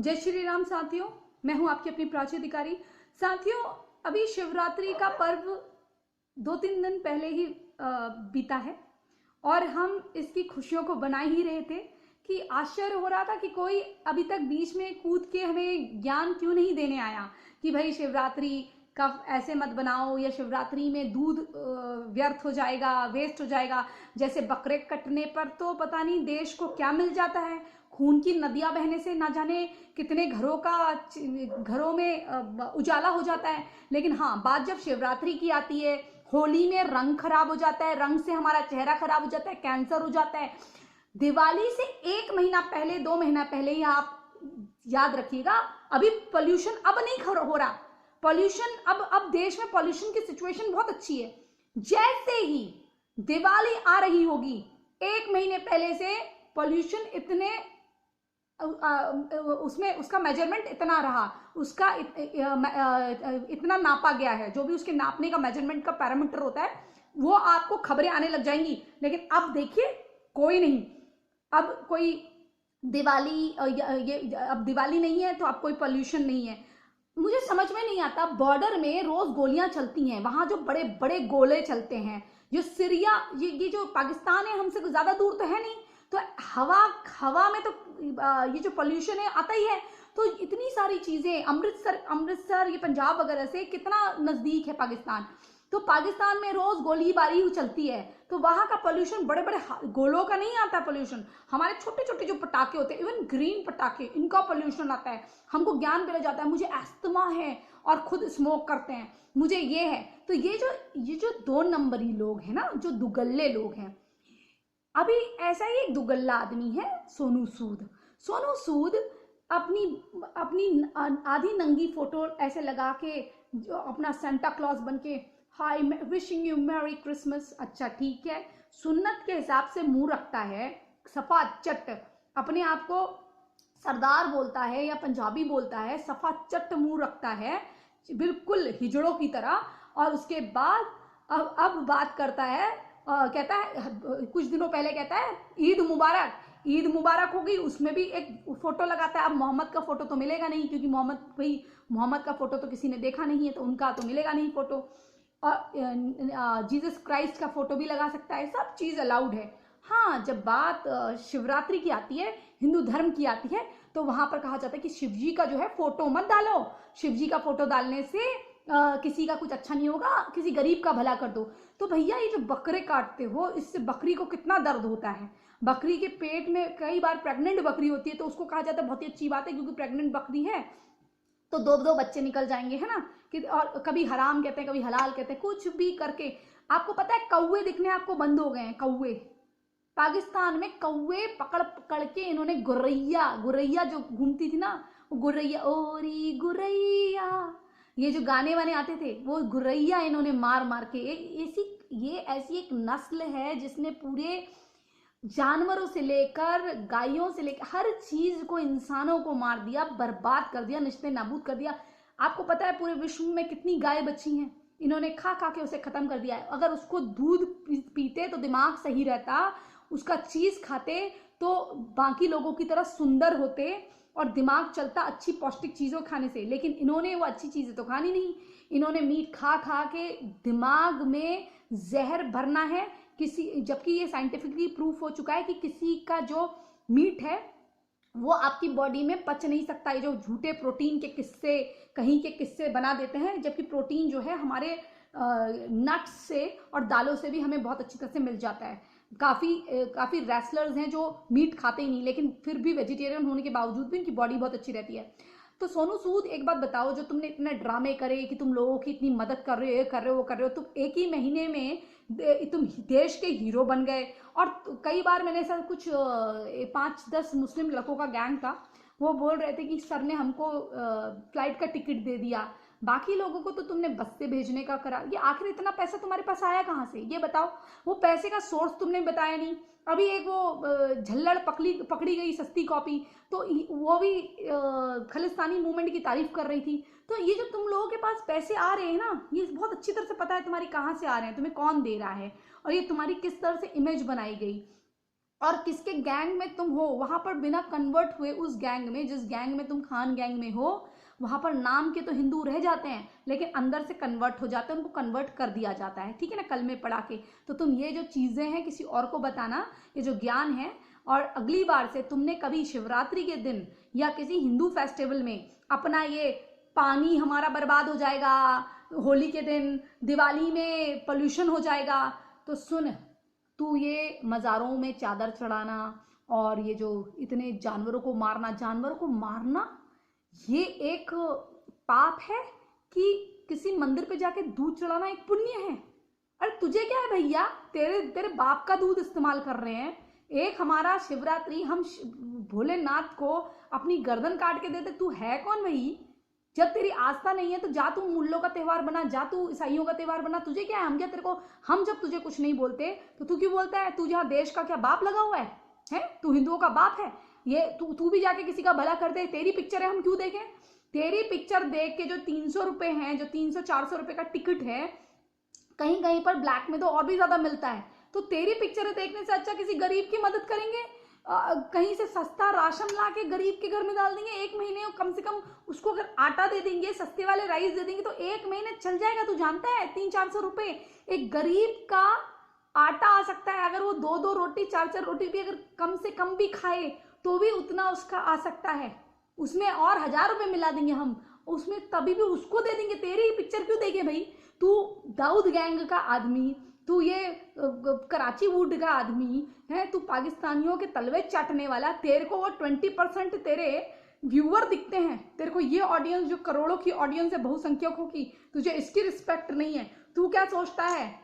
जय श्री राम साथियों, मैं हूं आपकी अपनी प्राची अधिकारी। साथियों, अभी शिवरात्रि का पर्व 2-3 दिन पहले ही बीता है और हम इसकी खुशियों को बना ही रहे थे कि आश्चर्य हो रहा था कि कोई अभी तक बीच में कूद के हमें ज्ञान क्यों नहीं देने आया कि भाई शिवरात्रि का ऐसे मत बनाओ या शिवरात्रि में दूध व्यर्थ हो जाएगा, वेस्ट हो जाएगा। जैसे बकरे कटने पर तो पता नहीं देश को क्या मिल जाता है, खून की नदियां बहने से ना जाने कितने घरों में उजाला हो जाता है। लेकिन हाँ, बात जब शिवरात्रि की आती है, होली में रंग खराब हो जाता है, रंग से हमारा चेहरा खराब हो जाता है, कैंसर हो जाता है। दिवाली से 1 महीना पहले, 2 महीना पहले ही आप याद रखिएगा, अभी पोल्यूशन अब नहीं हो रहा। पोल्यूशन अब देश में पोल्यूशन की सिचुएशन बहुत अच्छी है। जैसे ही दिवाली आ रही होगी, 1 महीने पहले से पोल्यूशन इतने उसमें उसका मेजरमेंट इतना रहा, उसका इतना नापा गया है, जो भी उसके नापने का मेजरमेंट का पैरामीटर होता है वो आपको खबरें आने लग जाएंगी। लेकिन अब देखिए, कोई नहीं, अब कोई दिवाली अब दिवाली नहीं है तो अब कोई पोल्यूशन नहीं है। मुझे समझ में नहीं आता, बॉर्डर में रोज गोलियां चलती हैं, वहां जो बड़े बड़े गोले चलते हैं, जो सीरिया, ये जो पाकिस्तान है हमसे ज्यादा दूर तो है नहीं, तो हवा में तो ये जो पोल्यूशन है आता ही है। तो इतनी सारी चीजें, अमृतसर ये पंजाब वगैरह से कितना नजदीक है पाकिस्तान, तो पाकिस्तान में रोज गोलीबारी चलती है, तो वहां का पोल्यूशन बड़े बड़े गोलों का नहीं आता पोल्यूशन, हमारे छोटे छोटे जो पटाखे होते हैं, इवन ग्रीन पटाखे, इनका पोल्यूशन आता है। हमको ज्ञान दिया जाता है, मुझे अस्थमा है और खुद स्मोक करते हैं, मुझे ये है। तो ये जो 2 नंबरी लोग हैं ना, जो दुगल्ले लोग हैं, अभी ऐसा ही एक दुगल्ला आदमी है सोनू सूद अपनी आधी नंगी फोटो ऐसे लगा के, जो अपना सेंटा क्लॉज बन के, हाय विशिंग यू मैरी क्रिसमस। अच्छा ठीक है, सुन्नत के हिसाब से मुंह रखता है, सफा चट, अपने आप को सरदार बोलता है या पंजाबी बोलता है, सफा चट मुंह रखता है बिल्कुल हिजड़ों की तरह। और उसके बाद अब बात करता है, कहता है, कुछ दिनों पहले कहता है ईद मुबारक होगी, उसमें भी एक फोटो लगाता है। अब मोहम्मद का फोटो तो मिलेगा नहीं, क्योंकि मोहम्मद का फोटो तो किसी ने देखा नहीं है, तो उनका तो मिलेगा नहीं फोटो। और जीसस क्राइस्ट का फोटो भी लगा सकता है, सब चीज अलाउड है। हाँ, जब बात शिवरात्रि की आती है, हिंदू धर्म की आती है, तो वहां पर कहा जाता है कि शिवजी का जो है फोटो मत डालो, शिवजी का फोटो डालने से किसी का कुछ अच्छा नहीं होगा, किसी गरीब का भला कर दो। तो भैया, ये जो बकरे काटते हो, इससे बकरी को कितना दर्द होता है। बकरी के पेट में कई बार प्रेग्नेंट बकरी होती है, तो उसको कहा जाता है बहुत ही अच्छी बात है, क्योंकि प्रेग्नेंट बकरी है तो 2-2 बच्चे निकल जाएंगे, है ना। कि और कभी हराम कहते हैं, कभी हलाल कहते हैं, कुछ भी करके। आपको पता है, कौवे दिखने आपको बंद हो गए हैं। कौवे, पाकिस्तान में कौवे पकड़ पकड़ के इन्होंने गुरैया जो घूमती थी ना, गुरैया ओरी गुरैया, ये जो गाने वाने आते थे, वो गुरैया इन्होंने मार मार के, ये ऐसी एक नस्ल है जिसने पूरे जानवरों से लेकर, गायों से लेकर, हर चीज को, इंसानों को मार दिया, बर्बाद कर दिया, निश्चित नाबूद कर दिया। आपको पता है पूरे विश्व में कितनी गाय बची हैं, इन्होंने खा खा के उसे खत्म कर दिया है। अगर उसको दूध पीते तो दिमाग सही रहता, उसका चीज खाते तो बाकी लोगों की तरह सुंदर होते और दिमाग चलता अच्छी पौष्टिक चीजों खाने से। लेकिन इन्होंने वो अच्छी चीजें तो खानी नहीं, इन्होंने मीट खा खा के दिमाग में जहर भरना है जबकि ये साइंटिफिकली प्रूफ हो चुका है कि किसी का जो मीट है वो आपकी बॉडी में पच नहीं सकता। ये जो झूठे प्रोटीन के किस्से, कहीं के किस्से बना देते हैं, जबकि प्रोटीन जो है हमारे नट्स से और दालों से भी हमें बहुत अच्छी तरह से मिल जाता है। काफी रेसलर्स हैं जो मीट खाते ही नहीं, लेकिन फिर भी वेजिटेरियन होने के बावजूद भी उनकी बॉडी बहुत अच्छी रहती है। तो सोनू सूद, एक बात बताओ, जो तुमने इतने ड्रामे करे कि तुम लोगों की इतनी मदद कर रहे हो, तुम एक ही महीने में तुम देश के हीरो बन गए। और कई बार मैंने ऐसा कुछ 5-10 मुस्लिम लड़कों का गैंग था, वो बोल रहे थे कि सर ने हमको फ्लाइट का टिकट दे दिया, बाकी लोगों को तो तुमने बस से भेजने का करा। ये आखिर इतना पैसा तुम्हारे पास आया कहाँ से, ये बताओ। वो पैसे का सोर्स तुमने बताया नहीं। अभी एक वो झल्लड़ पकड़ी गई सस्ती कॉपी, तो वो भी खालिस्तानी मूवमेंट की तारीफ कर रही थी। तो ये जो तुम लोगों के पास पैसे आ रहे हैं ना, ये बहुत अच्छी तरह से पता है तुम्हारी कहाँ से आ रहे हैं, तुम्हें कौन दे रहा है, और ये तुम्हारी किस तरह से इमेज बनाई गई। और किसके गैंग में तुम हो, वहां पर बिना कन्वर्ट हुए उस गैंग में, जिस गैंग में तुम खान गैंग में हो, वहां पर नाम के तो हिंदू रह जाते हैं लेकिन अंदर से कन्वर्ट हो जाते हैं, उनको कन्वर्ट कर दिया जाता है, ठीक है ना, कल में पढ़ा के। तो तुम ये जो चीजें हैं किसी और को बताना, ये जो ज्ञान है, और अगली बार से तुमने कभी शिवरात्रि के दिन या किसी हिंदू फेस्टिवल में अपना ये पानी हमारा बर्बाद हो जाएगा, होली के दिन, दिवाली में पोल्यूशन हो जाएगा, तो सुन, तू ये मज़ारों में चादर चढ़ाना और ये जो इतने जानवरों को मारना ये एक पाप है कि किसी मंदिर पे जाके दूध चढ़ाना एक पुण्य है? अरे तुझे क्या है भैया, तेरे तेरे बाप का दूध इस्तेमाल कर रहे हैं। एक हमारा शिवरात्रि, हम भोलेनाथ को अपनी गर्दन काट के देते, तू है कौन भाई? जब तेरी आस्था नहीं है तो जा तू मुल्लों का त्योहार बना, जा तू ईसाइयों का त्योहार बना, तुझे क्या है? हम क्या तेरे को, हम जब तुझे कुछ नहीं बोलते तो तू क्यों बोलता है? तू जहाँ देश का क्या बाप लगा हुआ है? तू हिंदुओं का बाप है? ये तू भी जाके किसी का भला कर दे, तेरी पिक्चर है, हम क्यों देखें? तेरी पिक्चर देख के जो 300 रुपए हैं, जो 300-400 रुपए का टिकट है, कहीं कहीं पर ब्लैक में तो और भी ज्यादा मिलता है, तो तेरी पिक्चर देखने से अच्छा किसी गरीब की मदद करेंगे, कहीं से सस्ता राशन ला के गरीब के घर में डाल देंगे, एक महीने कम से कम उसको अगर आटा दे देंगे, सस्ते वाले राइस दे देंगे तो एक महीने चल जाएगा। तू जानता है 300-400 रुपए एक गरीब का आटा आ सकता है। अगर वो 2-2 रोटी 4-4 रोटी भी अगर कम से कम भी खाए तो भी उतना उसका आ सकता है। उसमें और 1000 रुपए मिला देंगे हम उसमें, तभी भी उसको दे देंगे। तेरी ही पिक्चर क्यों देखे भाई? तू दाऊद गैंग का आदमी, तू ये कराची वुड का आदमी है, तू पाकिस्तानियों के तलवे चाटने वाला, तेरे को वो 20% तेरे व्यूअर दिखते हैं, तेरे को ये ऑडियंस जो करोड़ों की ऑडियंस है बहुसंख्यकों की, तुझे इसकी रिस्पेक्ट नहीं है। तू क्या सोचता है?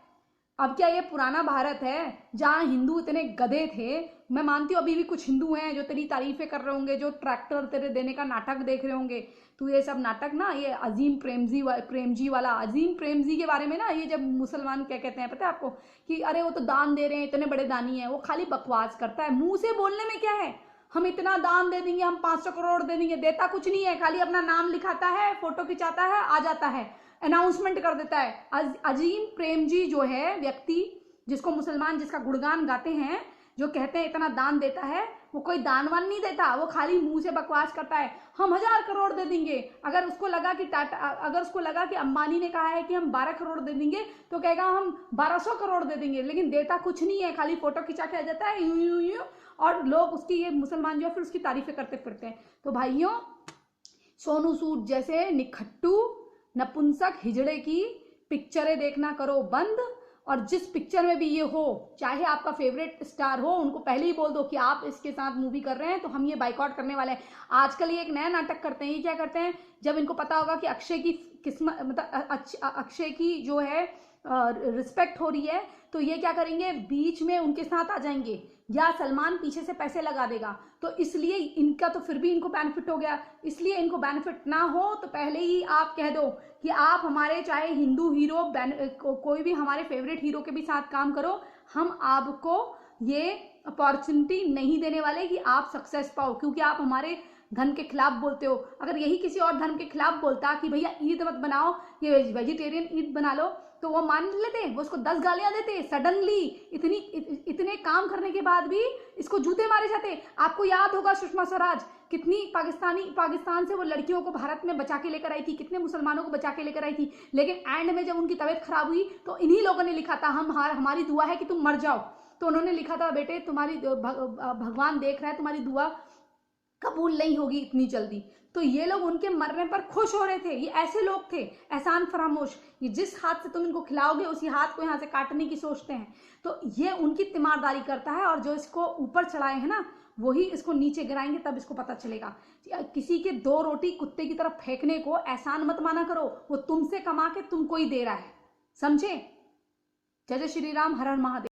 अब क्या ये पुराना भारत है जहाँ हिंदू इतने गधे थे? मैं मानती हूँ अभी भी कुछ हिंदू हैं जो तेरी तारीफें कर रहे होंगे, जो ट्रैक्टर तेरे देने का नाटक देख रहे होंगे। तू ये सब नाटक ना, ये अजीम प्रेमजी वाला अजीम प्रेमजी के बारे में ना, ये जब मुसलमान क्या कहते हैं पता है आपको, कि अरे वो तो दान दे रहे हैं, इतने बड़े दानी है, वो खाली बकवास करता है। मुंह से बोलने में क्या है, हम इतना दान दे देंगे, हम 500 करोड़ दे देंगे, देता कुछ नहीं है, खाली अपना नाम लिखाता है, फोटो खिंचाता है, आ जाता है, अनाउंसमेंट कर देता है। अजीम प्रेमजी जो है व्यक्ति, जिसको मुसलमान जिसका गुणगान गाते हैं, जो कहते हैं इतना दान देता है, वो कोई दानवान नहीं देता, वो खाली मुंह से बकवास करता है। हम 1000 करोड़ दे देंगे, अगर उसको लगा कि अगर उसको लगा कि अंबानी ने कहा है कि हम 12 करोड़ दे देंगे तो कहेगा हम 1200 करोड़ दे देंगे, लेकिन देता कुछ नहीं है, खाली फोटो खिंचा के आ जाता है यूं यूं यूं, और लोग उसकी, ये मुसलमान जो है फिर उसकी तारीफें करते फिरते हैं। तो भाइयों, सोनू सूद जैसे निखट्टू नपुंसक हिजड़े की पिक्चरें देखना करो बंद, और जिस पिक्चर में भी ये हो, चाहे आपका फेवरेट स्टार हो, उनको पहले ही बोल दो कि आप इसके साथ मूवी कर रहे हैं तो हम ये बाइकआउट करने वाले हैं। आजकल ये एक नया नाटक करते हैं। ये क्या करते हैं, जब इनको पता होगा कि अक्षय की किस्मत, मतलब अक्षय की जो है रिस्पेक्ट हो रही है, तो ये क्या करेंगे, बीच में उनके साथ आ जाएंगे, या सलमान पीछे से पैसे लगा देगा। तो इसलिए इनका तो फिर भी इनको बेनिफिट हो गया, इसलिए इनको बेनिफिट ना हो तो पहले ही आप कह दो कि आप हमारे चाहे हिंदू हीरो कोई भी हमारे फेवरेट हीरो के भी साथ काम करो, हम आपको ये अपॉर्चुनिटी नहीं देने वाले कि आप सक्सेस पाओ, क्योंकि आप हमारे धर्म के खिलाफ बोलते हो। अगर यही किसी और धर्म के खिलाफ बोलता कि भैया ईद मत बनाओ, ये वेजिटेरियन ईद बना लो, तो वो मान लेते, वो उसको 10 गालियां देते। सडनली इतने काम करने के बाद भी इसको जूते मारे जाते। आपको याद होगा सुषमा स्वराज कितनी पाकिस्तान से वो लड़कियों को भारत में बचा के लेकर आई थी, कितने मुसलमानों को बचा के लेकर आई थी, लेकिन एंड में जब उनकी तबीयत खराब हुई तो इन्हीं लोगों ने लिखा था हमारी दुआ है कि तुम मर जाओ। तो उन्होंने लिखा था बेटे तुम्हारी भगवान देख रहा है, तुम्हारी दुआ कबूल नहीं होगी इतनी जल्दी। तो ये लोग उनके मरने पर खुश हो रहे थे। ये ऐसे लोग थे एहसान फरामोश, ये जिस हाथ से तुम इनको खिलाओगे उसी हाथ को यहाँ से काटने की सोचते हैं। तो ये उनकी तीमारदारी करता है, और जो इसको ऊपर चढ़ाए हैं ना वही इसको नीचे गिराएंगे, तब इसको पता चलेगा। किसी के 2 रोटी कुत्ते की तरफ फेंकने को एहसान मत माना करो, वो तुमसे कमा के तुमको ही दे रहा है, समझे? जय जय श्री राम, हर हर महादेव।